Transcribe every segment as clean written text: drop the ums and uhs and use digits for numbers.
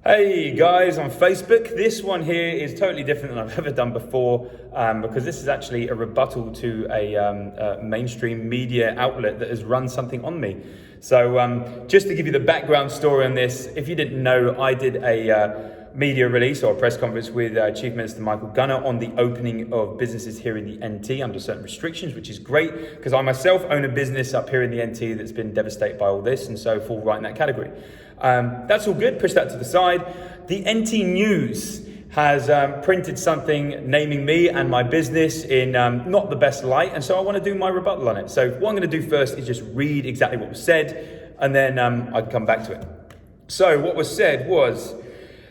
Hey guys on Facebook, this one here is totally different than I've ever done before because this is actually a rebuttal to a mainstream media outlet that has run something on me. So just to give you the background story on this, if you didn't know, I did a media release or a press conference with Chief Minister Michael Gunner on the opening of businesses here in the NT under certain restrictions, which is great because I myself own a business up here in the NT that's been devastated by all this and so fall right in that category. That's all good, push that to the side. The NT News has printed something naming me and my business in not the best light, and so I want to do my rebuttal on it. So what I'm going to do first is just read exactly what was said, and then I can come back to it. So what was said was,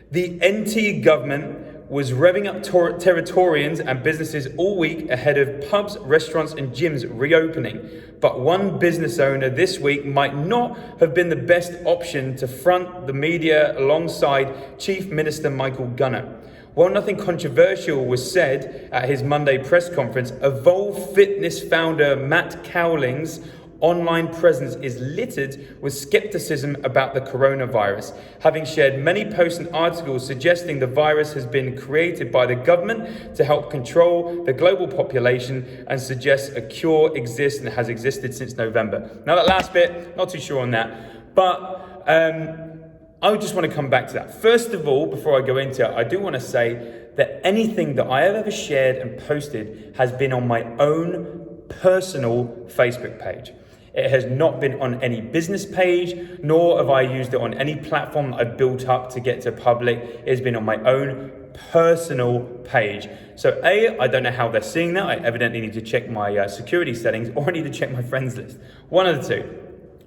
the NT government was revving up Territorians and businesses all week ahead of pubs, restaurants and gyms reopening. But one business owner this week might not have been the best option to front the media alongside Chief Minister Michael Gunner. While nothing controversial was said at his Monday press conference, Evolve Fitness founder Matt Cowling's online presence is littered with skepticism about the coronavirus, having shared many posts and articles suggesting the virus has been created by the government to help control the global population and suggests a cure exists and has existed since November. Now that last bit, not too sure on that, but I just want to come back to that. First of all, before I go into it, I do want to say that anything that I have ever shared and posted has been on my own personal Facebook page. It has not been on any business page, nor have I used it on any platform that I've built up to get to public. It has been on my own personal page. So I don't know how they're seeing that. I evidently need to check my security settings, or I need to check my friends list. One of the two,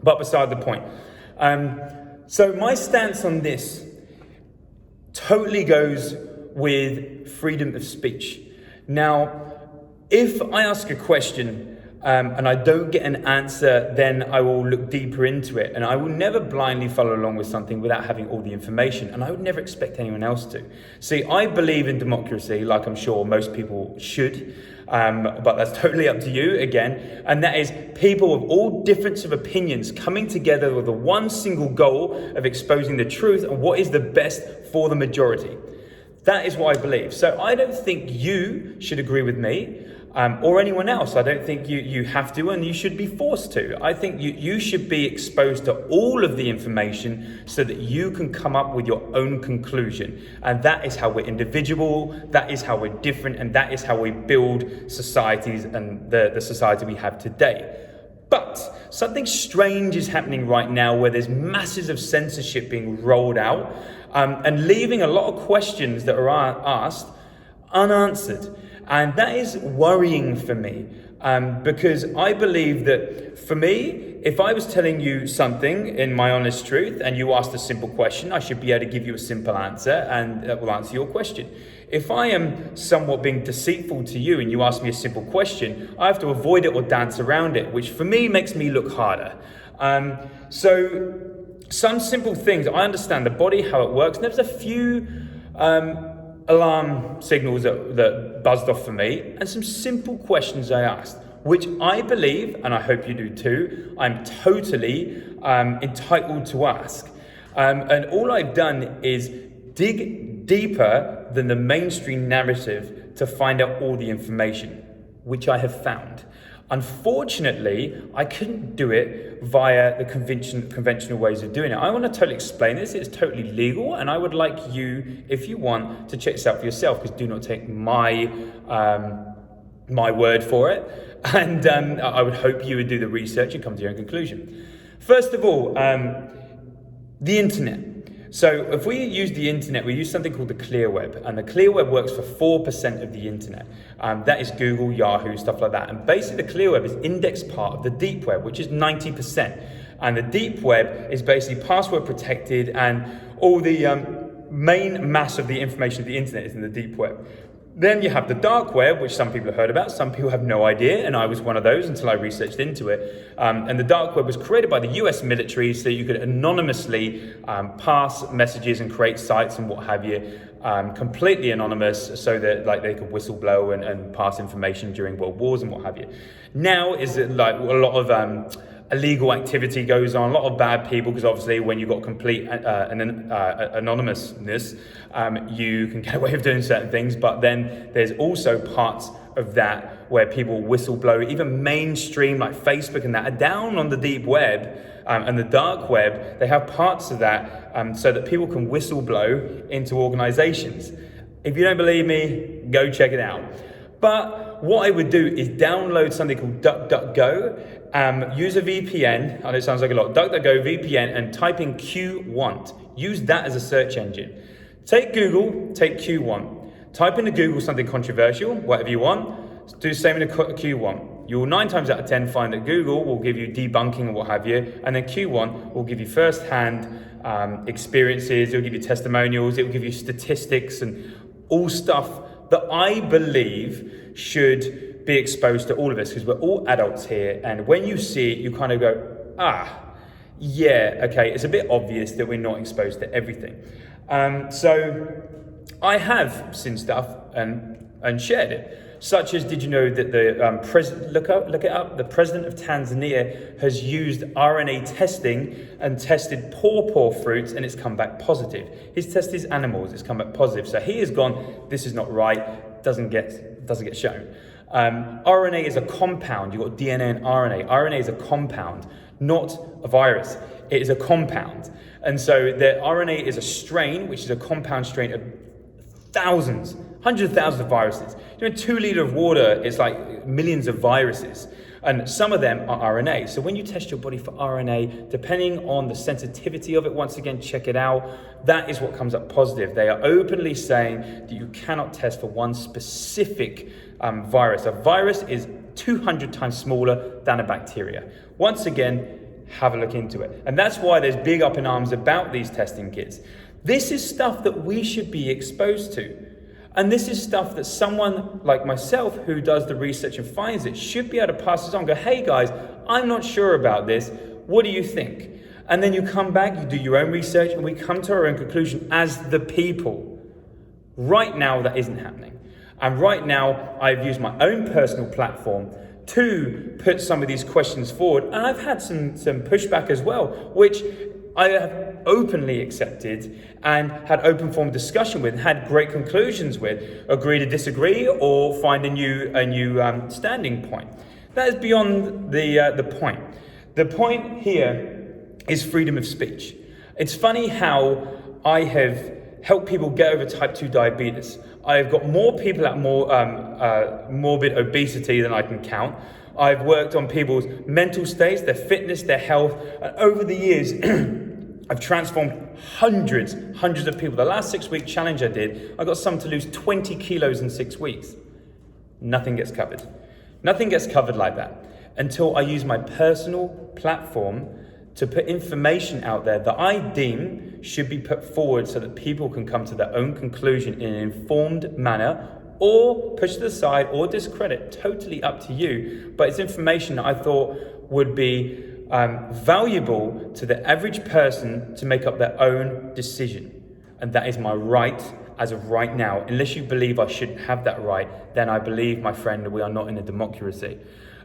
but beside the point. So my stance on this totally goes with freedom of speech. Now, if I ask a question and I don't get an answer, then I will look deeper into it. And I will never blindly follow along with something without having all the information. And I would never expect anyone else to. See, I believe in democracy, like I'm sure most people should. But that's totally up to you again. And that is people of all difference of opinions coming together with the one single goal of exposing the truth and what is the best for the majority. That is what I believe. So I don't think you should agree with me. Or anyone else. I don't think you have to, and you should be forced to. I think you should be exposed to all of the information so that you can come up with your own conclusion. And that is how we're individual, that is how we're different, and that is how we build societies and the society we have today. But something strange is happening right now where there's masses of censorship being rolled out and leaving a lot of questions that are asked unanswered. And that is worrying for me because I believe that for me, if I was telling you something in my honest truth and you asked a simple question, I should be able to give you a simple answer and that will answer your question. If I am somewhat being deceitful to you and you ask me a simple question, I have to avoid it or dance around it, which for me makes me look harder. So some simple things, I understand the body, how it works. And there's a few alarm signals that buzzed off for me and some simple questions I asked, which I believe, and I hope you do too, I'm totally entitled to ask. And all I've done is dig deeper than the mainstream narrative to find out all the information, which I have found. Unfortunately, I couldn't do it via the conventional ways of doing it. I want to totally explain this. It's totally legal, and I would like you, if you want, to check this out for yourself, because do not take my word for it. And I would hope you would do the research and come to your own conclusion. First of all, the internet. So if we use the internet, we use something called the clear web, and the clear web works for 4% of the internet. That is Google, Yahoo, stuff like that. And basically the clear web is index part of the deep web, which is 90%. And the deep web is basically password protected, and all the main mass of the information of the internet is in the deep web. Then you have the dark web, which some people have heard about, some people have no idea, and I was one of those until I researched into it. And the dark web was created by the US military so you could anonymously pass messages and create sites and what have you, completely anonymous, so that like they could whistleblow and pass information during world wars and what have you. Now is it like a lot of illegal activity goes on, a lot of bad people, because obviously when you've got complete anonymousness, you can get away with doing certain things. But then there's also parts of that where people whistleblow, even mainstream like Facebook and that are down on the deep web and the dark web. They have parts of that so that people can whistleblow into organizations. If you don't believe me, go check it out. But what I would do is download something called DuckDuckGo, use a VPN, I know it sounds like a lot, DuckDuckGo VPN, and type in QWant. Use that as a search engine. Take Google, take QWant. Type into Google something controversial, whatever you want, do the same in QWant. You'll 9 times out of 10 find that Google will give you debunking or what have you, and then QWant will give you first-hand experiences, it'll give you testimonials, it'll give you statistics and all stuff that I believe should be exposed to all of us, because we're all adults here, and when you see it, you kind of go, yeah, okay, it's a bit obvious that we're not exposed to everything. So I have seen stuff and shared it, such as, did you know that the president, look it up, the president of Tanzania has used RNA testing and tested pawpaw fruits, and it's come back positive. He's tested his animals, it's come back positive. So he has gone, this is not right, doesn't get shown. RNA is a compound. You've got DNA and RNA. RNA is a compound, not a virus. It is a compound. And so the RNA is a strain, which is a compound strain of thousands, hundreds of thousands of viruses. You know, 2 liters of water is like millions of viruses. And some of them are RNA. So when you test your body for RNA, depending on the sensitivity of it, once again, check it out, that is what comes up positive. They are openly saying that you cannot test for one specific virus. A virus is 200 times smaller than a bacteria. Once again, have a look into it. And that's why there's big up in arms about these testing kits. This is stuff that we should be exposed to. And this is stuff that someone like myself who does the research and finds it should be able to pass this on. Go, hey guys, I'm not sure about this. What do you think? And then you come back, you do your own research, and we come to our own conclusion as the people. Right now, that isn't happening. And right now, I've used my own personal platform to put some of these questions forward. And I've had some pushback as well, which I have openly accepted and had open form discussion with, and had great conclusions with, agree to disagree or find a new standing point. That is beyond the point. The point here is freedom of speech. It's funny how I have helped people get over type 2 diabetes. I've got more people at morbid obesity than I can count. I've worked on people's mental states, their fitness, their health, and over the years, I've transformed hundreds of people. The last 6-week challenge I did, I got some to lose 20 kilos in 6 weeks. Nothing gets covered. Nothing gets covered like that until I use my personal platform to put information out there that I deem should be put forward so that people can come to their own conclusion in an informed manner, or push to the side or discredit, totally up to you. But it's information that I thought would be valuable to the average person to make up their own decision. And that is my right as of right now. Unless you believe I shouldn't have that right, then I believe, my friend, we are not in a democracy.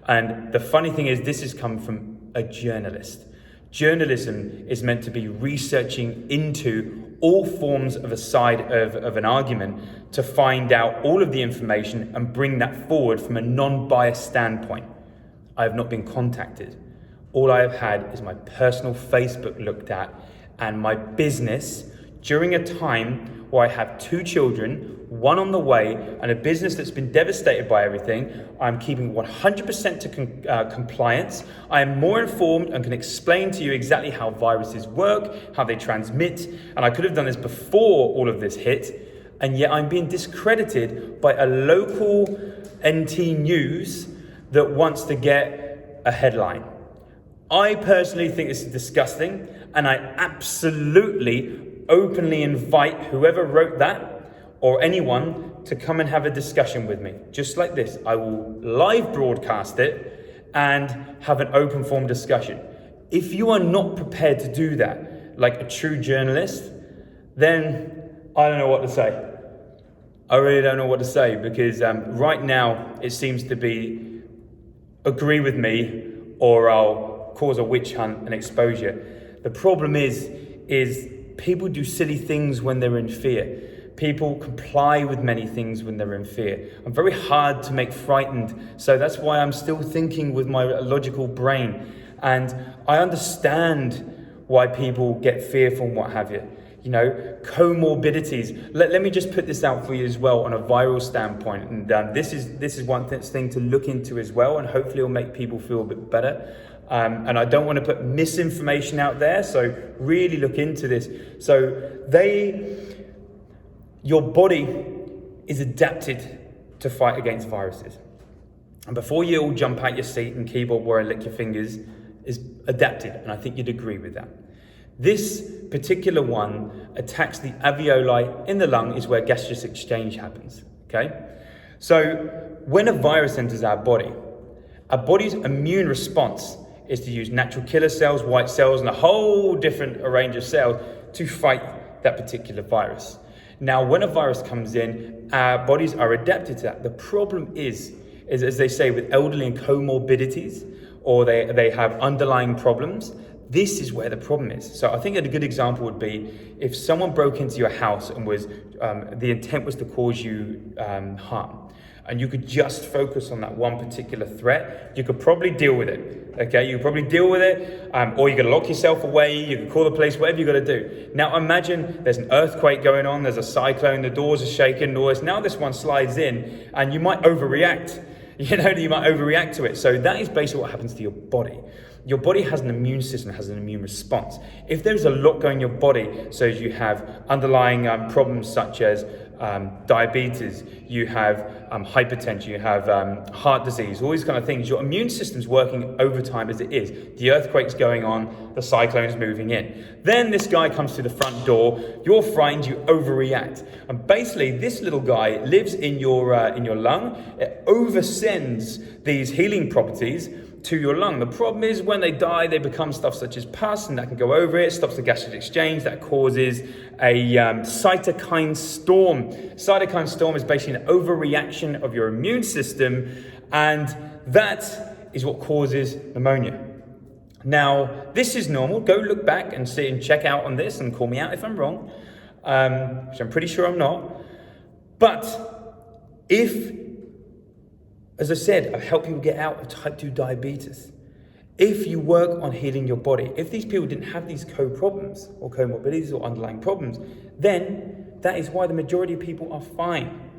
And the funny thing is, this has come from a journalist. Journalism is meant to be researching into all forms of a side of an argument to find out all of the information and bring that forward from a non-biased standpoint. I have not been contacted. All I have had is my personal Facebook looked at, and my business during a time where I have 2 children, 1 on the way, and a business that's been devastated by everything. I'm keeping 100% to compliance. I am more informed and can explain to you exactly how viruses work, how they transmit, and I could have done this before all of this hit, and yet I'm being discredited by a local NT news that wants to get a headline. I personally think this is disgusting, and I absolutely openly invite whoever wrote that or anyone to come and have a discussion with me. Just like this, I will live broadcast it and have an open form discussion. If you are not prepared to do that, like a true journalist, then I don't know what to say. I really don't know what to say, because right now it seems to be agree with me or I'll cause a witch hunt and exposure. The problem is people do silly things when they're in fear. People comply with many things when they're in fear. I'm very hard to make frightened, so that's why I'm still thinking with my logical brain. And I understand why people get fearful and what have you. Comorbidities. Let me just put this out for you as well on a viral standpoint. And this is one thing to look into as well, and hopefully it'll make people feel a bit better. And I don't want to put misinformation out there, so really look into this. So your body is adapted to fight against viruses. And before you all jump out your seat and keyboard warrior lick your fingers, is adapted, and I think you'd agree with that. This particular one attacks the alveoli in the lung, is where gaseous exchange happens, okay? So when a virus enters our body's immune response is to use natural killer cells, white cells, and a whole different range of cells to fight that particular virus. Now, when a virus comes in, our bodies are adapted to that. The problem is as they say, with elderly and comorbidities, or they have underlying problems, this is where the problem is. So I think a good example would be if someone broke into your house and was the intent was to cause you harm, and you could just focus on that one particular threat, you could probably deal with it. Okay, you could probably deal with it, or you could lock yourself away, you could call the police, whatever you got to do. Now imagine there's an earthquake going on, there's a cyclone, the doors are shaking, noise. Now this one slides in, and you might overreact. You might overreact to it. So that is basically what happens to your body. Your body has an immune system, has an immune response. If there's a lot going in your body, so you have underlying problems such as diabetes, you have hypertension, you have heart disease, all these kind of things, your immune system's working overtime as it is. The earthquake's going on, the cyclone's moving in. Then this guy comes to the front door, you're frightened, you overreact. And basically this little guy lives in your lung, it oversends these healing properties to your lung. The problem is when they die, they become stuff such as pus, and that can go over it, stops the gaseous exchange, that causes a cytokine storm. Cytokine storm is basically an overreaction of your immune system, and that is what causes pneumonia. Now, this is normal. Go look back and see and check out on this and call me out if I'm wrong, which I'm pretty sure I'm not. But if, as I said, I've helped people get out of type 2 diabetes. If you work on healing your body, if these people didn't have these co-problems or comorbidities or underlying problems, then that is why the majority of people are fine.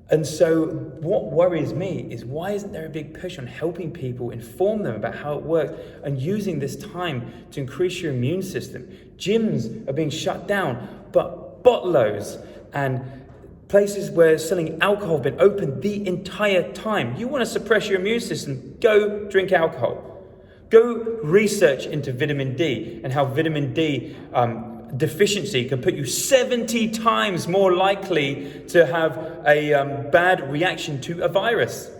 And so what worries me is, why isn't there a big push on helping people, inform them about how it works, and using this time to increase your immune system? Gyms are being shut down, but botlos and places where selling alcohol have been open the entire time. You want to suppress your immune system, go drink alcohol. Go research into vitamin D and how vitamin D deficiency can put you 70 times more likely to have a bad reaction to a virus.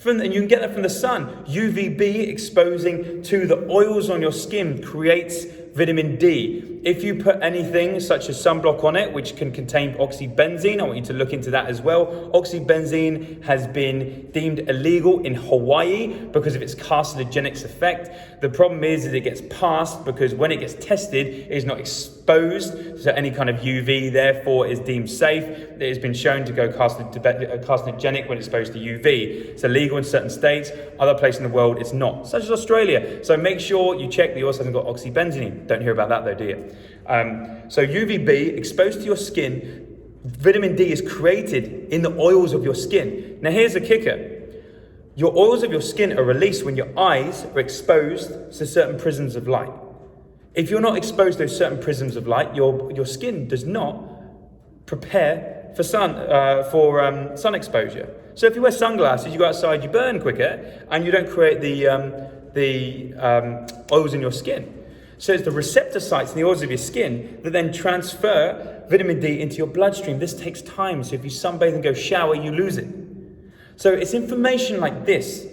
And you can get that from the sun. UVB exposing to the oils on your skin creates vitamin D. If you put anything such as sunblock on it, which can contain oxybenzene, I want you to look into that as well. Oxybenzene has been deemed illegal in Hawaii because of its carcinogenic effect. The problem is that it gets passed because when it gets tested, it is not exposed to any kind of UV, therefore it is deemed safe. It has been shown to go carcinogenic when exposed to UV. It's illegal in certain states, other places in the world it's not, such as Australia. So make sure you check that yours hasn't got oxybenzene. Don't hear about that though, do you? So UVB exposed to your skin, vitamin D is created in the oils of your skin. Now here's a kicker. Your oils of your skin are released when your eyes are exposed to certain prisms of light. If you're not exposed to those certain prisms of light, your skin does not prepare for sun exposure. So if you wear sunglasses, you go outside, you burn quicker, and you don't create the oils in your skin. So it's the receptor sites in the oils of your skin that then transfer vitamin D into your bloodstream. This takes time. So if you sunbathe and go shower, you lose it. So it's information like this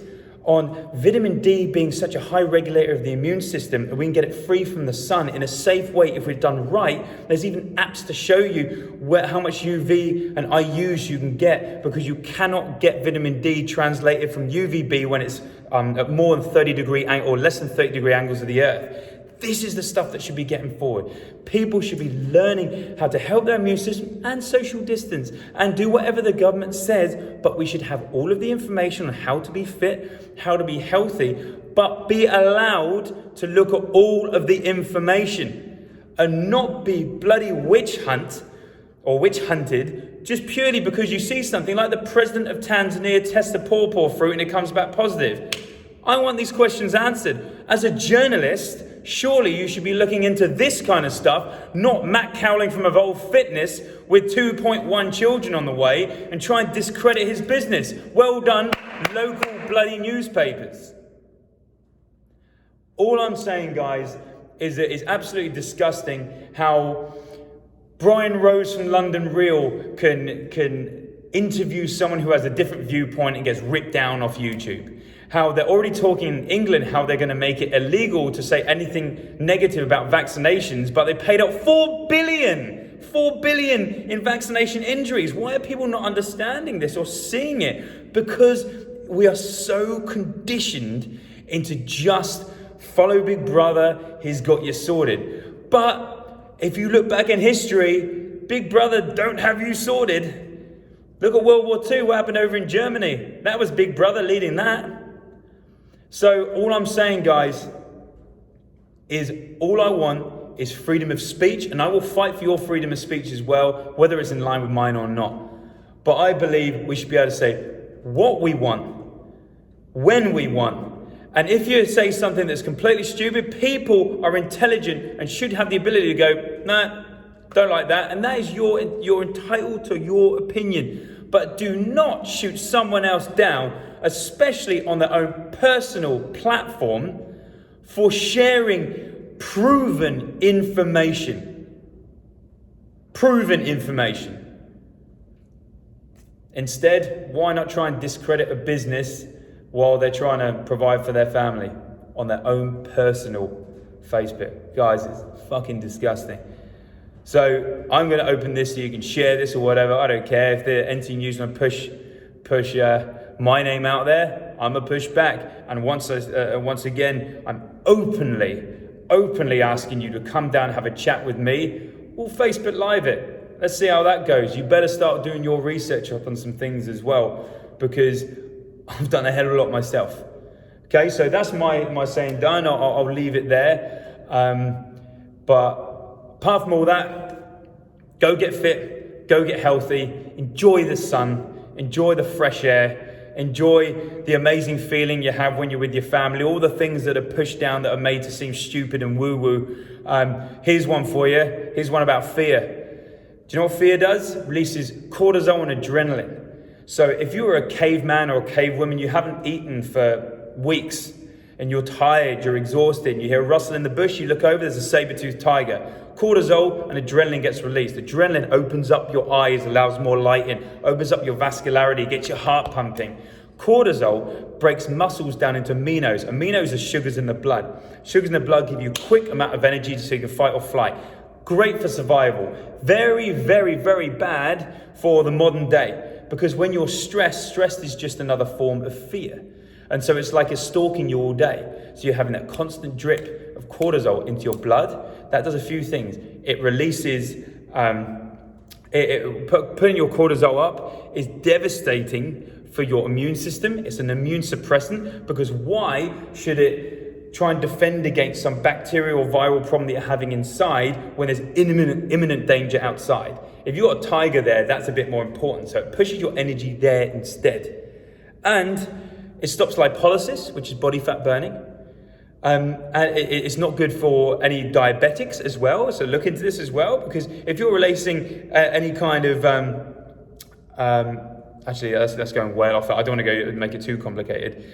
on vitamin D being such a high regulator of the immune system, and we can get it free from the sun in a safe way if we've done right. There's even apps to show you how much UV and IUs you can get, because you cannot get vitamin D translated from UVB when it's at more than 30-degree angle or less than 30-degree angles of the earth. This is the stuff that should be getting forward. People should be learning how to help their immune system and social distance and do whatever the government says, but we should have all of the information on how to be fit, how to be healthy, but be allowed to look at all of the information and not be bloody witch hunted just purely because you see something like the president of Tanzania tests the pawpaw fruit and it comes back positive. I want these questions answered. As a journalist, surely you should be looking into this kind of stuff, not Matt Cowling from Evolve Fitness with 2.1 children on the way and try and discredit his business. Well done, local bloody newspapers. All I'm saying, guys, is that it's absolutely disgusting how Brian Rose from London Real can interview someone who has a different viewpoint and gets ripped down off YouTube. How they're already talking in England how they're going to make it illegal to say anything negative about vaccinations, but they paid out $4 billion in vaccination injuries. Why are people not understanding this or seeing it? Because we are so conditioned into just follow Big Brother, he's got you sorted. But if you look back in history, Big Brother don't have you sorted. Look at World War II, what happened over in Germany. That was Big Brother leading that. So all I'm saying, guys, is all I want is freedom of speech, and I will fight for your freedom of speech as well, whether it's in line with mine or not. But I believe we should be able to say what we want, when we want. And if you say something that's completely stupid, people are intelligent and should have the ability to go, nah, don't like that. And that is you're entitled to your opinion. But do not shoot someone else down, especially on their own personal platform, for sharing proven information. Proven information. Instead, why not try and discredit a business while they're trying to provide for their family on their own personal Facebook? Guys, it's fucking disgusting. So I'm going to open this so you can share this or whatever. I don't care if the NT News want to push my name out there. I'm going to push back. And once again, I'm openly asking you to come down and have a chat with me. We'll Facebook Live it. Let's see how that goes. You better start doing your research up on some things as well, because I've done a hell of a lot myself. Okay, so that's my saying done. I'll leave it there. But apart from all that, go get fit, go get healthy, enjoy the sun, enjoy the fresh air, enjoy the amazing feeling you have when you're with your family, all the things that are pushed down that are made to seem stupid and woo-woo. Here's one for you. Here's one about fear. Do you know what fear does? It releases cortisol and adrenaline. So if you were a caveman or a cavewoman, you haven't eaten for weeks, and you're tired, you're exhausted, and you hear a rustle in the bush, you look over, there's a saber-toothed tiger. Cortisol and adrenaline gets released. Adrenaline opens up your eyes, allows more light in, opens up your vascularity, gets your heart pumping. Cortisol breaks muscles down into aminos. Aminos are sugars in the blood. Sugars in the blood give you a quick amount of energy so you can fight or flight. Great for survival. Very, very, very bad for the modern day. Because when you're stressed is just another form of fear. And so it's like it's stalking you all day. So you're having that constant drip of cortisol into your blood. That does a few things. It releases, putting your cortisol up is devastating for your immune system. It's an immune suppressant, because why should it try and defend against some bacterial or viral problem that you're having inside when there's imminent danger outside? If you've got a tiger there, that's a bit more important. So it pushes your energy there instead. And it stops lipolysis, which is body fat burning. And it's not good for any diabetics as well. So look into this as well, because if you're releasing any kind of, actually that's going well off. I don't want to go make it too complicated.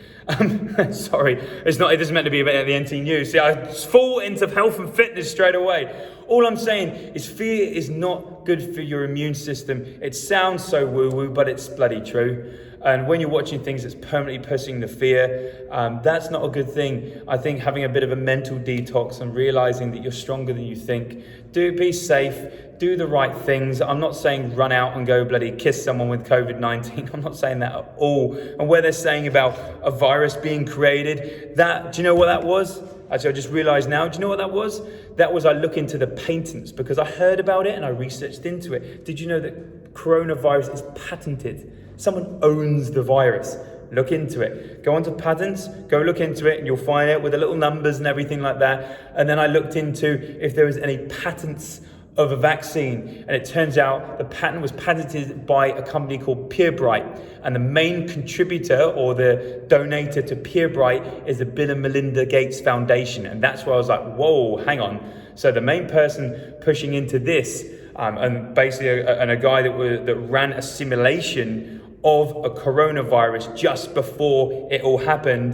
Sorry, it's not. It isn't meant to be about the NT News. See, I fall into health and fitness straight away. All I'm saying is fear is not good for your immune system. It sounds so woo-woo, but it's bloody true. And when you're watching things that's permanently pushing the fear, that's not a good thing. I think having a bit of a mental detox and realizing that you're stronger than you think. Be safe, do the right things. I'm not saying run out and go bloody kiss someone with COVID-19. I'm not saying that at all. And where they're saying about a virus being created, do you know what that was? Actually, I just realized now, do you know what that was? That was I look into the patents because I heard about it and I researched into it. Did you know that coronavirus is patented? Someone owns the virus. Look into it. Go onto patents, go look into it, and you'll find it with the little numbers and everything like that. And then I looked into if there was any patents of a vaccine, and it turns out the patent was patented by a company called PeerBright, and the main contributor or the donator to PeerBright is the Bill and Melinda Gates Foundation. And that's where I was like, whoa, hang on. So the main person pushing into this, and basically a guy that ran a simulation of a coronavirus just before it all happened.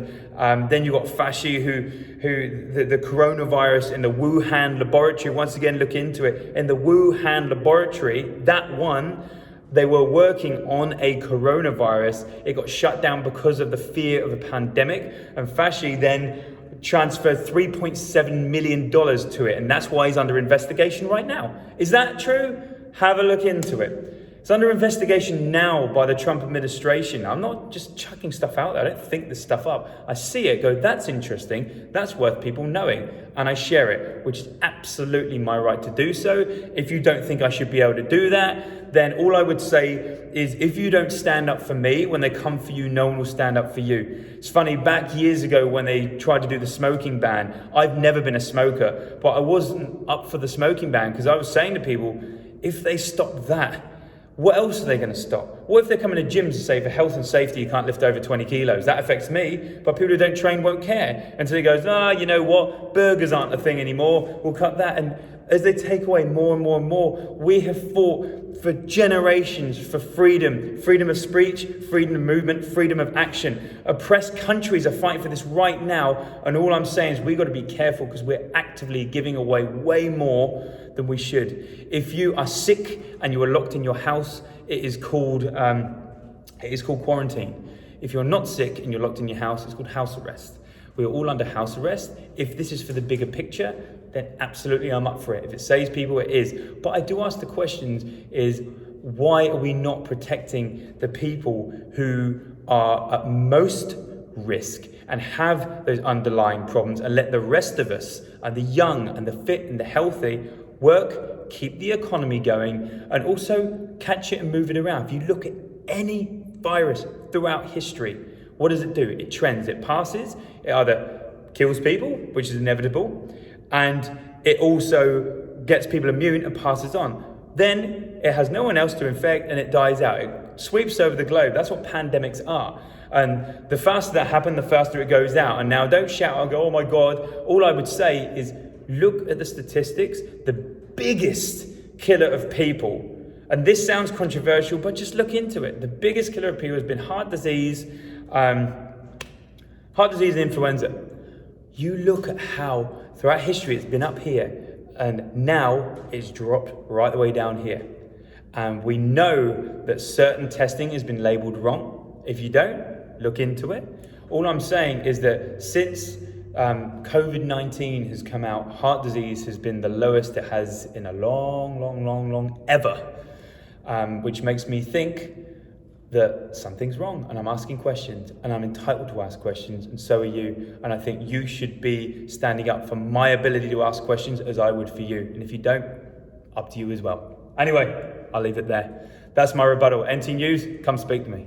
Then you got Fauci, who the coronavirus in the Wuhan laboratory. Once again, look into it. In the Wuhan laboratory, they were working on a coronavirus. It got shut down because of the fear of a pandemic, and Fauci then transferred $3.7 million to it, and that's why he's under investigation right now. Is that true? Have a look into it. It's under investigation now by the Trump administration. I'm not just chucking stuff out there. I don't think this stuff up. I see it, go, that's interesting. That's worth people knowing. And I share it, which is absolutely my right to do so. If you don't think I should be able to do that, then all I would say is if you don't stand up for me, when they come for you, no one will stand up for you. It's funny, back years ago when they tried to do the smoking ban, I've never been a smoker, but I wasn't up for the smoking ban because I was saying to people, if they stop that, what else are they going to stop? What if they're coming to gyms to say for health and safety you can't lift over 20 kilos? That affects me, but people who don't train won't care. Until he goes, you know what? Burgers aren't a thing anymore. We'll cut that. And as they take away more and more and more, we have fought for generations for freedom. Freedom of speech, freedom of movement, freedom of action. Oppressed countries are fighting for this right now. And all I'm saying is we've got to be careful because we're actively giving away way more than we should. If you are sick and you are locked in your house, it is called quarantine. If you're not sick and you're locked in your house, it's called house arrest. We are all under house arrest. If this is for the bigger picture, then absolutely I'm up for it. If it saves people, it is. But I do ask the questions is, why are we not protecting the people who are at most risk and have those underlying problems and let the rest of us, and the young and the fit and the healthy, work, keep the economy going, and also catch it and move it around. If you look at any virus throughout history, what does it do? It trends, it passes, it either kills people, which is inevitable, and it also gets people immune and passes on. Then it has no one else to infect and it dies out. It sweeps over the globe. That's what pandemics are. And the faster that happens, the faster it goes out. And now don't shout and go, oh my God. All I would say is look at the statistics. The biggest killer of people, and this sounds controversial, but just look into it. The biggest killer of people has been heart disease and influenza. You look at how throughout history it's been up here and now it's dropped right the way down here. And we know that certain testing has been labeled wrong. If you don't, look into it. All I'm saying is that since COVID-19 has come out, heart disease has been the lowest it has in a long ever, which makes me think that something's wrong, and I'm asking questions, and I'm entitled to ask questions, and so are you. And I think you should be standing up for my ability to ask questions as I would for you. And if you don't, up to you as well. Anyway, I'll leave it there. That's my rebuttal. NT News, come speak to me.